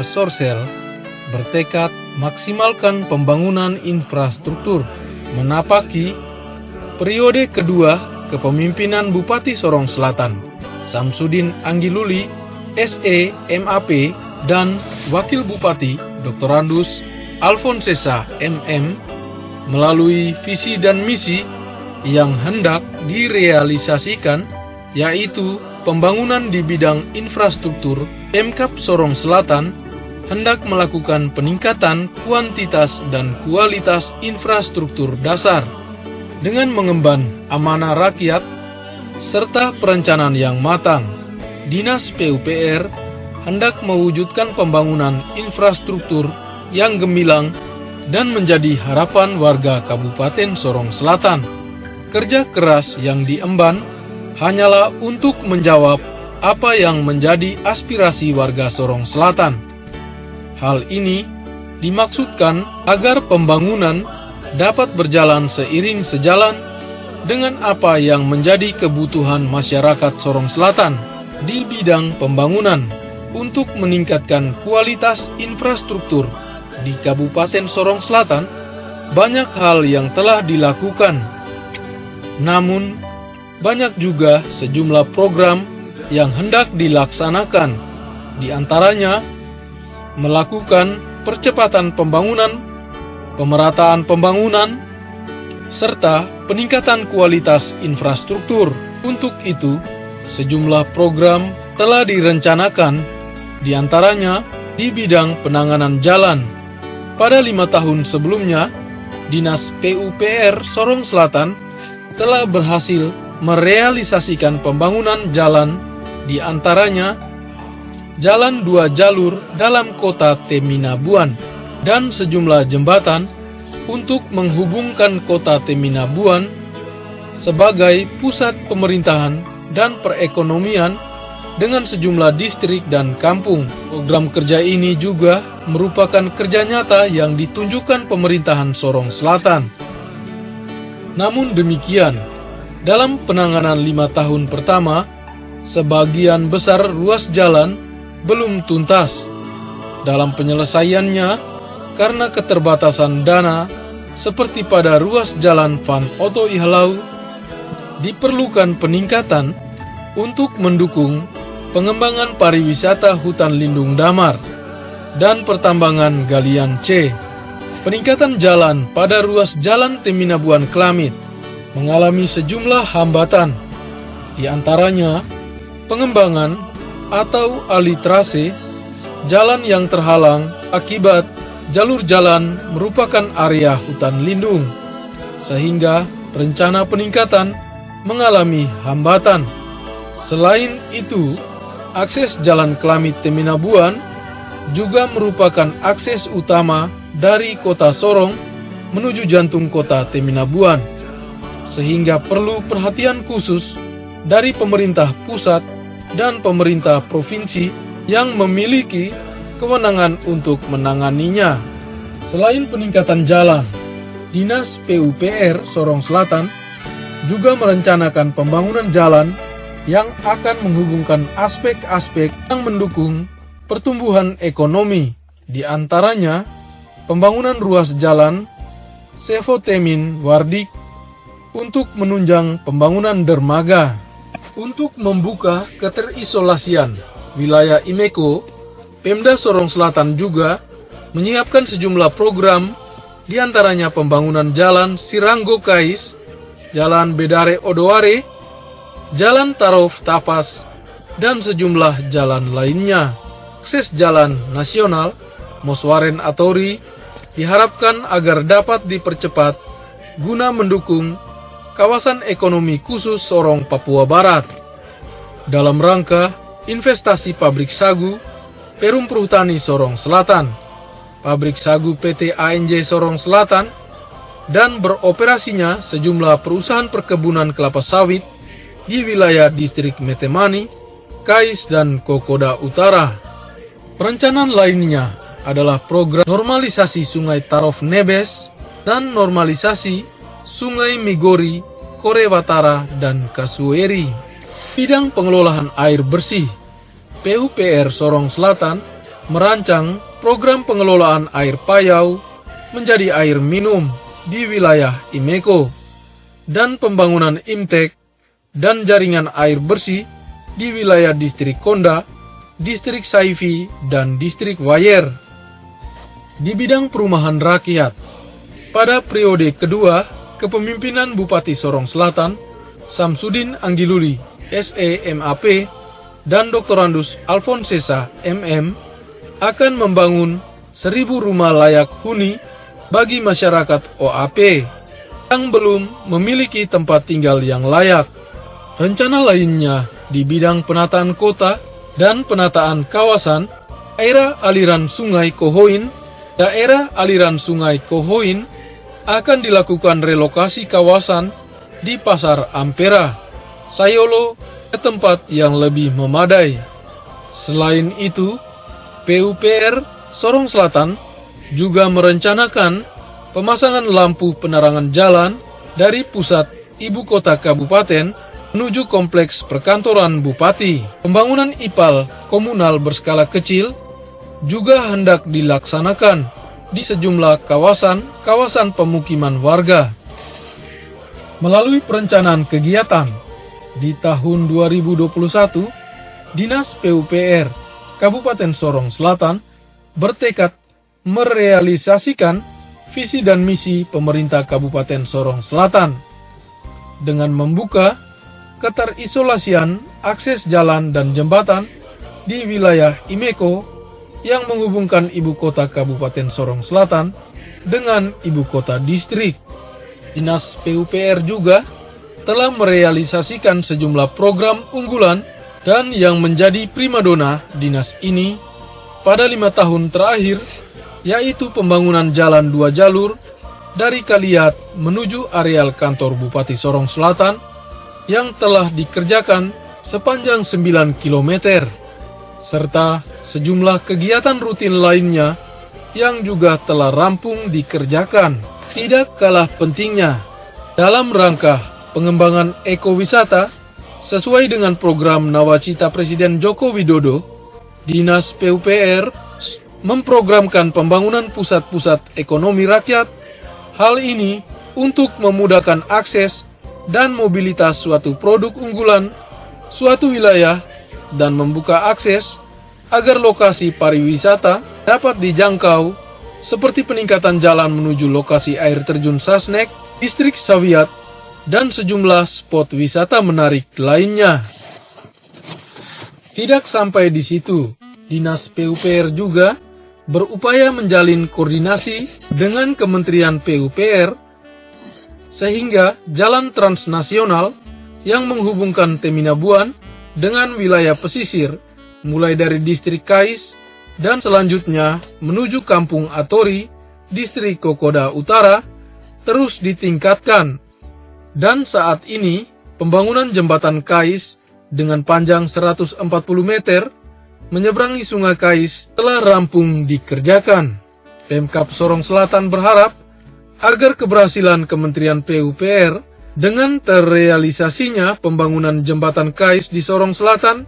Sorsel bertekad maksimalkan pembangunan infrastruktur menapaki periode kedua kepemimpinan Bupati Sorong Selatan Samsudin Anggiluli SE MAP dan Wakil Bupati Dr. Andus Alfonsesa MM melalui visi dan misi yang hendak direalisasikan, yaitu pembangunan di bidang infrastruktur. Pemkab Sorong Selatan hendak melakukan peningkatan kuantitas dan kualitas infrastruktur dasar dengan mengemban amanah rakyat serta perencanaan yang matang. Dinas PUPR hendak mewujudkan pembangunan infrastruktur yang gemilang dan menjadi harapan warga Kabupaten Sorong Selatan. Kerja keras yang diemban hanyalah untuk menjawab apa yang menjadi aspirasi warga Sorong Selatan. Hal ini dimaksudkan agar pembangunan dapat berjalan seiring sejalan dengan apa yang menjadi kebutuhan masyarakat Sorong Selatan di bidang pembangunan untuk meningkatkan kualitas infrastruktur di Kabupaten Sorong Selatan. Banyak hal yang telah dilakukan, namun banyak juga sejumlah program yang hendak dilaksanakan, di antaranya melakukan percepatan pembangunan, pemerataan pembangunan, serta peningkatan kualitas infrastruktur. Untuk itu, sejumlah program telah direncanakan, di antaranya di bidang penanganan jalan. Pada 5 tahun sebelumnya, Dinas PUPR Sorong Selatan telah berhasil merealisasikan pembangunan jalan, di antaranya jalan 2 jalur dalam kota Teminabuan dan sejumlah jembatan untuk menghubungkan kota Teminabuan sebagai pusat pemerintahan dan perekonomian dengan sejumlah distrik dan kampung. Program kerja ini juga merupakan kerja nyata yang ditunjukkan pemerintahan Sorong Selatan. Namun demikian, dalam penanganan 5 tahun pertama, sebagian besar ruas jalan belum tuntas. Dalam penyelesaiannya, karena keterbatasan dana, seperti pada ruas jalan Van Otto Ihlau, diperlukan peningkatan untuk mendukung pengembangan pariwisata hutan lindung Damar dan pertambangan galian C. Peningkatan jalan pada ruas jalan Teminabuan Klamit mengalami sejumlah hambatan, di antaranya pengembangan atau alitrase jalan yang terhalang akibat jalur jalan merupakan area hutan lindung, sehingga rencana peningkatan mengalami hambatan. Selain itu, akses jalan Klamit Teminabuan juga merupakan akses utama dari kota Sorong menuju jantung kota Teminabuan, sehingga perlu perhatian khusus dari pemerintah pusat dan pemerintah provinsi yang memiliki kewenangan untuk menanganinya. Selain peningkatan jalan, Dinas PUPR Sorong Selatan juga merencanakan pembangunan jalan yang akan menghubungkan aspek-aspek yang mendukung pertumbuhan ekonomi, di antaranya pembangunan ruas jalan Sevotemin Wardik untuk menunjang pembangunan dermaga. Untuk membuka keterisolasian wilayah Imeko, Pemda Sorong Selatan juga menyiapkan sejumlah program, di antaranya pembangunan jalan Siranggo Kais, jalan Bedare Odoare, jalan Tarof Tapas, dan sejumlah jalan lainnya. Akses jalan nasional Moswaren Atori diharapkan agar dapat dipercepat guna mendukung kawasan ekonomi khusus Sorong, Papua Barat. Dalam rangka investasi pabrik sagu Perum Perhutani Sorong Selatan, pabrik sagu PT ANJ Sorong Selatan, dan beroperasinya sejumlah perusahaan perkebunan kelapa sawit di wilayah distrik Metemani, Kais, dan Kokoda Utara. Perencanaan lainnya adalah program normalisasi Sungai Tarof Nebes dan normalisasi Sungai Migori, Korewatara, dan Kasueri. Bidang pengelolaan air bersih, PUPR Sorong Selatan merancang program pengelolaan air payau menjadi air minum di wilayah Imeko dan pembangunan IMTEK dan jaringan air bersih di wilayah distrik Konda, distrik Saifi, dan distrik Wayer. Di bidang perumahan rakyat, pada periode kedua kepemimpinan Bupati Sorong Selatan, Samsudin Anggiluli, SEMAP, dan Dr. Andus Alfonsesa, MM, akan membangun 1.000 rumah layak huni bagi masyarakat OAP yang belum memiliki tempat tinggal yang layak. Rencana lainnya di bidang penataan kota dan penataan kawasan, daerah aliran Sungai Kohoin akan dilakukan relokasi kawasan di Pasar Ampera, Sayolo ke tempat yang lebih memadai. Selain itu, PUPR Sorong Selatan juga merencanakan pemasangan lampu penerangan jalan dari pusat ibu kota kabupaten menuju kompleks perkantoran bupati. Pembangunan IPAL komunal berskala kecil juga hendak dilaksanakan di sejumlah kawasan pemukiman warga. Melalui perencanaan kegiatan, di tahun 2021, Dinas PUPR Kabupaten Sorong Selatan bertekad merealisasikan visi dan misi pemerintah Kabupaten Sorong Selatan dengan membuka keterisolasian akses jalan dan jembatan di wilayah Imeko yang menghubungkan ibu kota Kabupaten Sorong Selatan dengan ibu kota distrik. Dinas PUPR juga telah merealisasikan sejumlah program unggulan dan yang menjadi primadona dinas ini pada 5 tahun terakhir, yaitu pembangunan jalan 2 jalur dari Kaliat menuju areal kantor Bupati Sorong Selatan yang telah dikerjakan sepanjang 9 km, serta sejumlah kegiatan rutin lainnya yang juga telah rampung dikerjakan. Tidak kalah pentingnya, dalam rangka pengembangan ekowisata sesuai dengan program Nawacita Presiden Joko Widodo, Dinas PUPR memprogramkan pembangunan pusat-pusat ekonomi rakyat. Hal ini untuk memudahkan akses dan mobilitas suatu produk unggulan suatu wilayah dan membuka akses agar lokasi pariwisata dapat dijangkau seperti peningkatan jalan menuju lokasi air terjun Sasnek, distrik Sawiat, dan sejumlah spot wisata menarik lainnya. Tidak sampai di situ, Dinas PUPR juga berupaya menjalin koordinasi dengan Kementerian PUPR sehingga jalan transnasional yang menghubungkan Teminabuan dengan wilayah pesisir mulai dari distrik Kais dan selanjutnya menuju Kampung Atori, distrik Kokoda Utara terus ditingkatkan. Dan saat ini pembangunan jembatan Kais dengan panjang 140 meter menyeberangi Sungai Kais telah rampung dikerjakan. Pemkab Sorong Selatan berharap agar keberhasilan Kementerian PUPR dengan terrealisasinya pembangunan jembatan Kais di Sorong Selatan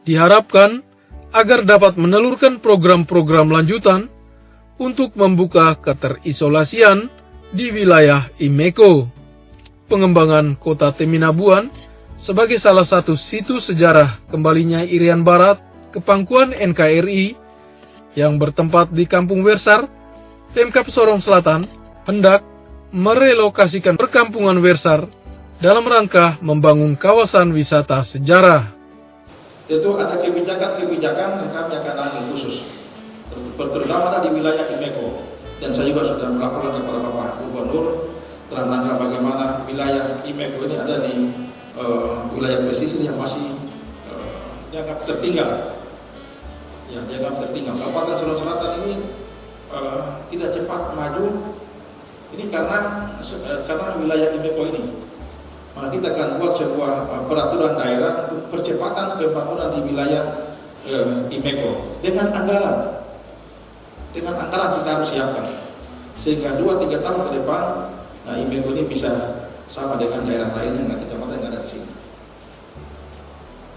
diharapkan agar dapat menelurkan program-program lanjutan untuk membuka keterisolasian di wilayah Imeko. Pengembangan kota Teminabuan sebagai salah satu situs sejarah kembalinya Irian Barat ke pangkuan NKRI yang bertempat di Kampung Wersar, Pemkab Sorong Selatan hendak merelokasikan perkampungan Wersar dalam rangka membangun kawasan wisata sejarah. Tentu ada kebijakan-kebijakan yang kami akan ambil khusus, terutama di wilayah Imeko. Dan saya juga sudah melaporkan kepada Bapak Gubernur dalam rangka bagaimana wilayah Imeko ini ada di wilayah pesisir yang masih dianggap tertinggal. Ya, dianggap tertinggal. Kabupaten Sorong Selatan ini tidak cepat maju. Ini karena wilayah Imeko ini. Maka kita akan buat sebuah peraturan daerah untuk percepatan pembangunan di wilayah Imeko dengan anggaran. Dengan anggaran kita harus siapkan sehingga 2-3 tahun ke depan Imeko ini bisa sama dengan daerah lain yang kecamatan yang ada di sini.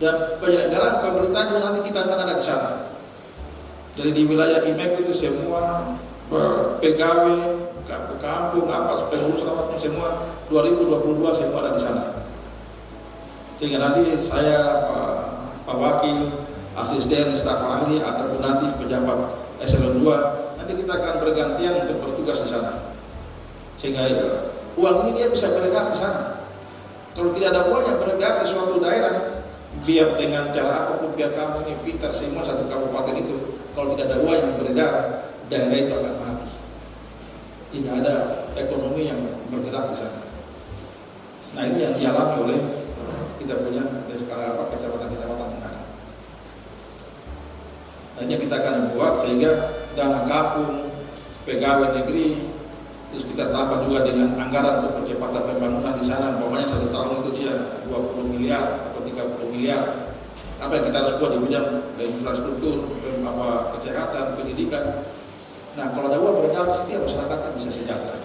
Dan penyelenggaraan pemerintah juga nanti kita akan ada di sana. Jadi di wilayah IMEK itu semua pegawai, kampung, apa, pengurus apapun semua 2022 semua ada di sana. Sehingga nanti saya, Pak Wakil, asisten, staf ahli, ataupun nanti pejabat eselon 2, nanti kita akan bergantian untuk bertugas di sana. Sehingga uang ini dia bisa beredar di sana. Kalau tidak ada uang yang beredar di suatu daerah, biar dengan cara apapun, biar kamu ini pintar semua satu kabupaten itu, kalau tidak ada uang yang beredar, daerah itu akan mati. Tidak ada ekonomi yang bergerak di sana. Nah, ini yang dialami oleh kita punya kecamatan-kecamatan yang ada. Nah, ini kita akan buat sehingga dana kampung, pegawai negeri, terus kita tambah juga dengan anggaran untuk percepatan pembangunan di sana. Umpamanya 1 tahun itu dia 20 miliar atau 30 miliar. Apa yang kita harus buat di bidang infrastruktur, kesehatan, pendidikan. Nah, kalau ada uang beredar, setiap masyarakat bisa sejahtera.